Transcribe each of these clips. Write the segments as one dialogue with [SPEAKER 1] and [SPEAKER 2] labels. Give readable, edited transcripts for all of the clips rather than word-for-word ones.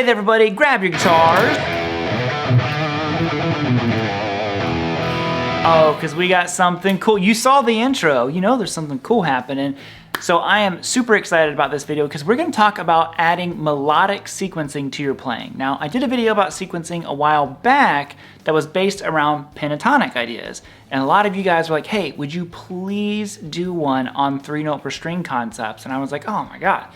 [SPEAKER 1] there, everybody, grab your guitars. Oh, because we got something cool. You saw the intro. You know there's something cool happening. So I am super excited about this video because we're going to talk about adding melodic sequencing to your playing. Now, I did a video about sequencing a while back that was based around pentatonic ideas. And a lot of you guys were like, hey, would you please do one on 3-note per string concepts? And I was like, oh my God.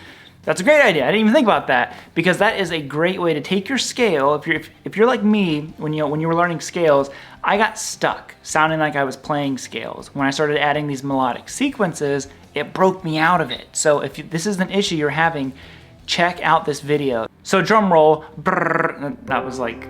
[SPEAKER 1] That's a great idea. I didn't even think about that because that is a great way to take your scale. If you're like me, when you were learning scales, I got stuck sounding like I was playing scales. When I started adding these melodic sequences, it broke me out of it. So if this is an issue you're having, check out this video. So drum roll, brrr, that was like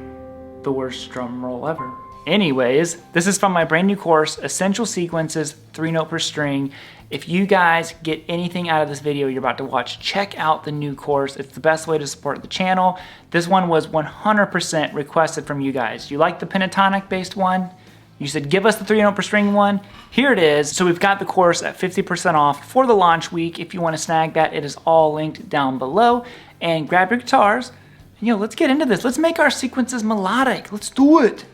[SPEAKER 1] the worst drum roll ever. Anyways, this is from my brand new course, Essential Sequences, 3-note per string. If you guys get anything out of this video you're about to watch, check out the new course. It's the best way to support the channel. This one was 100% requested from you guys. You like the pentatonic based one? You said, give us the 3-note per string one. Here it is. So we've got the course at 50% off for the launch week. If you want to snag that, it is all linked down below. And grab your guitars. And, let's get into this. Let's make our sequences melodic. Let's do it.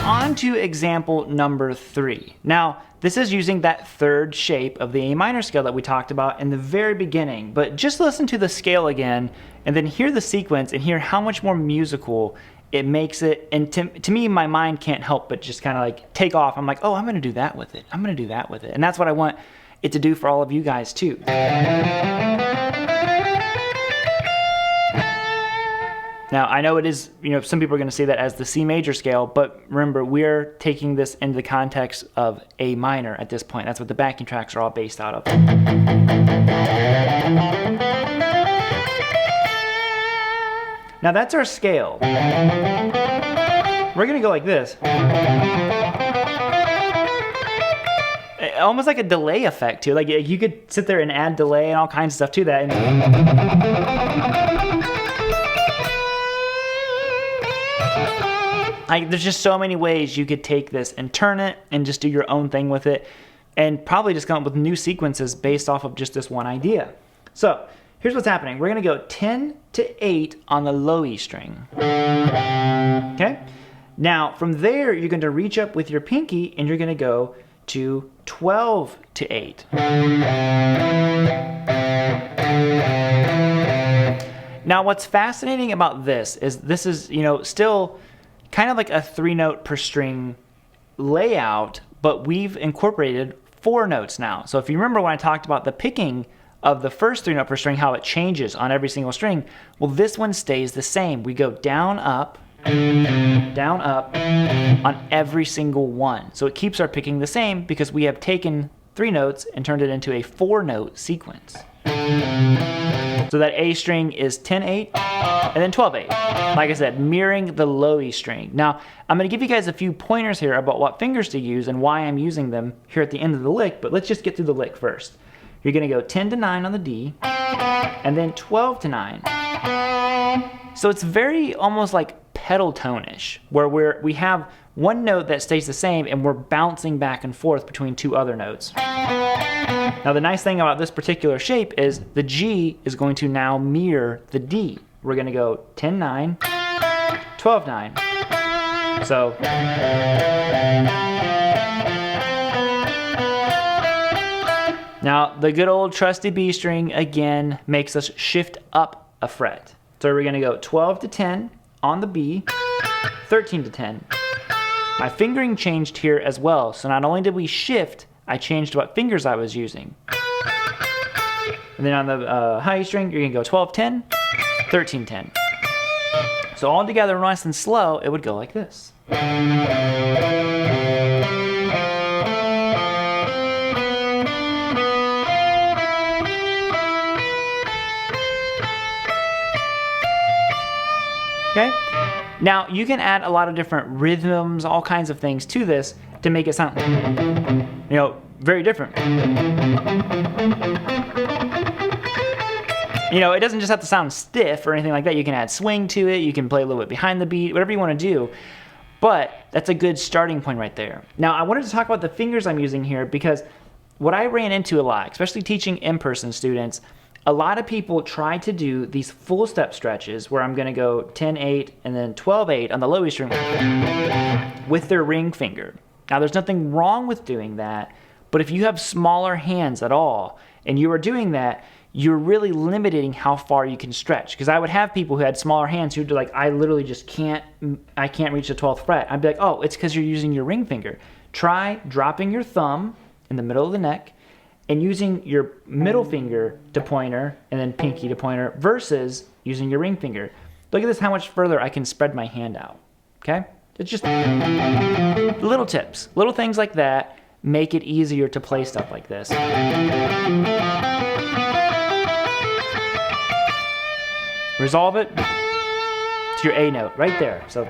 [SPEAKER 1] On to example number 3. Now, this is using that third shape of the A minor scale that we talked about in the very beginning, but just listen to the scale again and then hear the sequence and hear how much more musical it makes it. And to me, my mind can't help but just kind of like take off. I'm like, oh, I'm gonna do that with it. I'm gonna do that with it. And that's what I want it to do for all of you guys too. Now, I know it is, some people are going to say that as the C major scale, but remember, we're taking this into the context of A minor at this point. That's what the backing tracks are all based out of. Now, that's our scale. We're going to go like this. Almost like a delay effect, too. Like, you could sit there and add delay and all kinds of stuff to that. There's just so many ways you could take this and turn it and just do your own thing with it and probably just come up with new sequences based off of just this one idea. So here's what's happening. We're going to go 10 to 8 on the low E string. Okay? Now from there, you're going to reach up with your pinky and you're going to go to 12 to 8. Now what's fascinating about this is still kind of like a 3-note per string layout, but we've incorporated 4 notes now. So if you remember when I talked about the picking of the first 3-note per string, how it changes on every single string, well, this one stays the same. We go down, up on every single one. So it keeps our picking the same because we have taken 3 notes and turned it into a 4-note sequence. So that A string is 10-8 and then 12-8. Like I said, mirroring the low E string. Now, I'm going to give you guys a few pointers here about what fingers to use and why I'm using them here at the end of the lick, but let's just get through the lick first. You're going to go 10 to 9 on the D and then 12 to 9. So it's very almost like pedal tone-ish, where we have one note that stays the same and we're bouncing back and forth between 2 other notes. Now the nice thing about this particular shape is the G is going to now mirror the D. We're going to go 10-9, 12-9. So now the good old trusty B string again makes us shift up a fret. So we're going to go 12 to 10 on the B, 13 to 10. My fingering changed here as well, so not only did we shift, I changed what fingers I was using. And then on the high E string, you're going to go 12-10, 13-10. So all together, nice and slow, it would go like this. Okay? Now, you can add a lot of different rhythms, all kinds of things to this to make it sound, very different. It doesn't just have to sound stiff or anything like that. You can add swing to it. You can play a little bit behind the beat, whatever you want to do. But that's a good starting point right there. Now, I wanted to talk about the fingers I'm using here because what I ran into a lot, especially teaching in-person students, a lot of people try to do these full step stretches where I'm gonna go 10-8 and then 12-8 on the low E string with their ring finger. Now there's nothing wrong with doing that, but if you have smaller hands at all and you are doing that, you're really limiting how far you can stretch. Because I would have people who had smaller hands who'd be like, I literally just can't reach the 12th fret. I'd be like, oh, it's because you're using your ring finger. Try dropping your thumb in the middle of the neck and using your middle finger to pointer and then pinky to pointer versus using your ring finger. Look at this, how much further I can spread my hand out, okay? It's just little tips. Little things like that make it easier to play stuff like this. Resolve it to your A note right there. So.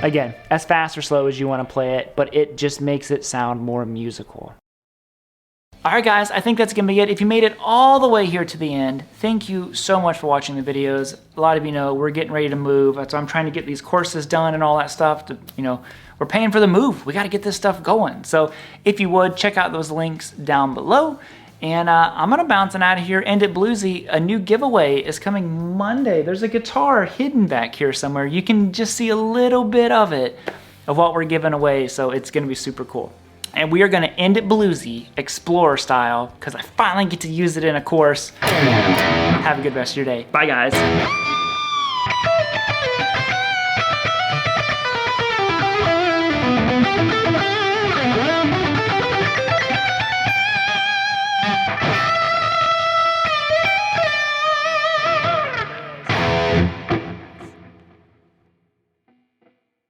[SPEAKER 1] Again, as fast or slow as you want to play it, but it just makes it sound more musical. All right, guys, I think that's gonna be it. If you made it all the way here to the end, thank you so much for watching the videos. A lot of you know we're getting ready to move, so I'm trying to get these courses done and all that stuff. We're paying for the move. We got to get this stuff going. So if you would, check out those links down below. And I'm gonna bouncing out of here. End it bluesy. A new giveaway is coming Monday. There's a guitar hidden back here somewhere. You can just see a little bit of it, of what we're giving away. So it's gonna be super cool. And we are gonna end it bluesy, explorer style, because I finally get to use it in a course. Have a good rest of your day. Bye, guys.